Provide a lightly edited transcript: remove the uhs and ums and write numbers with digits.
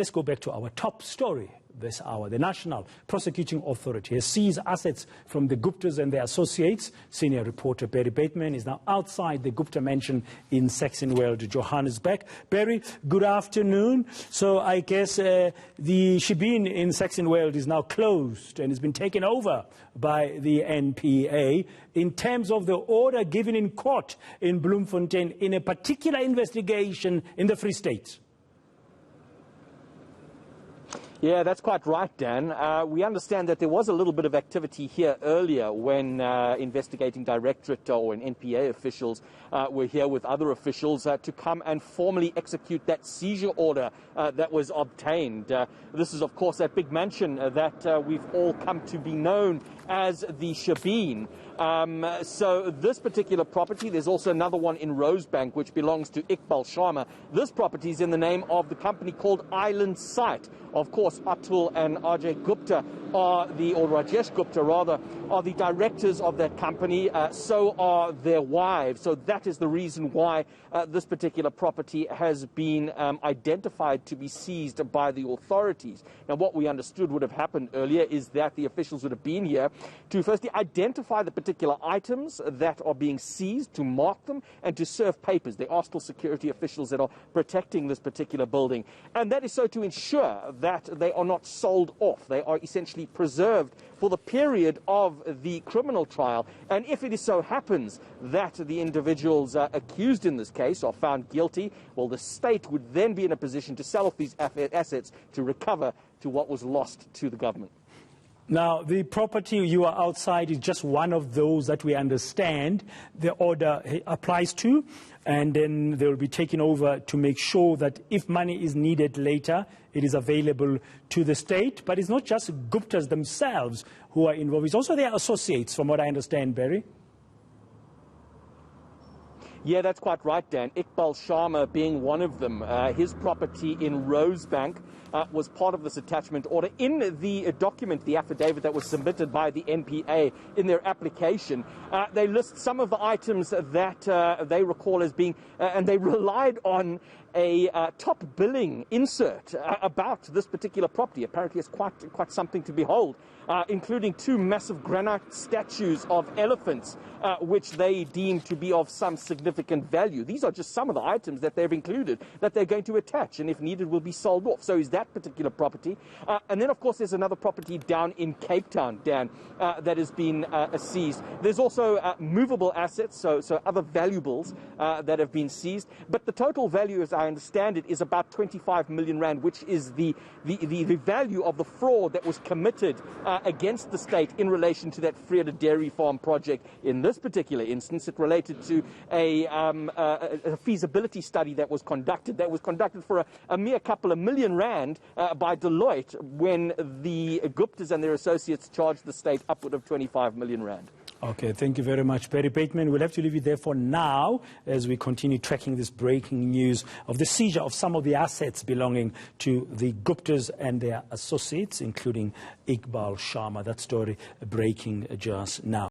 Let's go back to our top story this hour. The National Prosecuting Authority has seized assets from the Guptas and their associates. Senior reporter Barry Bateman is now outside the Gupta mansion in Saxonwold, Johannesburg. Barry, good afternoon. So I guess the shebeen in Saxonwold is now closed and has been taken over by the NPA in terms of the order given in court in Bloemfontein in a particular investigation in the Free State. Yeah, that's quite right, Dan. We understand that there was a little bit of activity here earlier when investigating directorate or NPA officials were here with other officials to come and formally execute that seizure order that was obtained. This is, of course, that big mansion that we've all come to be known as the shebeen. So this particular property, there's also another one in Rosebank which belongs to Iqbal Sharma. This property is in the name of the company called Island Site. Of course, Atul and Ajay Gupta or Rajesh Gupta rather, are the directors of that company. So are their wives. So that is the reason why this particular property has been identified to be seized by the authorities. Now, what we understood would have happened earlier is that the officials would have been here to firstly identify the particular items that are being seized, to mark them, and to serve papers. There are still security officials that are protecting this particular building. And that is so to ensure that they are not sold off. They are essentially preserved for the period of the criminal trial. And if it so happens that the individuals accused in this case are found guilty, well, the state would then be in a position to sell off these assets to recover to what was lost to the government. Now, the property you are outside is just one of those that we understand the order applies to, and then they will be taken over to make sure that if money is needed later, it is available to the state. But it's not just Guptas themselves who are involved. It's also their associates, from what I understand, Barry. Yeah, that's quite right, Dan. Iqbal Sharma being one of them. His property in Rosebank was part of this attachment order. In the document, the affidavit that was submitted by the NPA in their application, they list some of the items that they recall as being, and they relied on a top billing insert about this particular property. Apparently it's quite something to behold, including two massive granite statues of elephants, which they deem to be of some significant value. These are just some of the items that they've included that they're going to attach, and if needed will be sold off. So is that particular property. And then, of course, there's another property down in Cape Town, Dan, that has been seized. There's also movable assets, so other valuables that have been seized. But the total value, as I understand it, is about 25 million rand, which is the value of the fraud that was committed against the state in relation to that Vrede Dairy Farm project. In this particular instance, it related to a feasibility study that was conducted for a mere couple of million rand by Deloitte when the Guptas and their associates charged the state upward of 25 million rand. Okay, thank you very much, Barry Bateman. We'll have to leave you there for now as we continue tracking this breaking news of the seizure of some of the assets belonging to the Guptas and their associates, including Iqbal Sharma. That story breaking just now.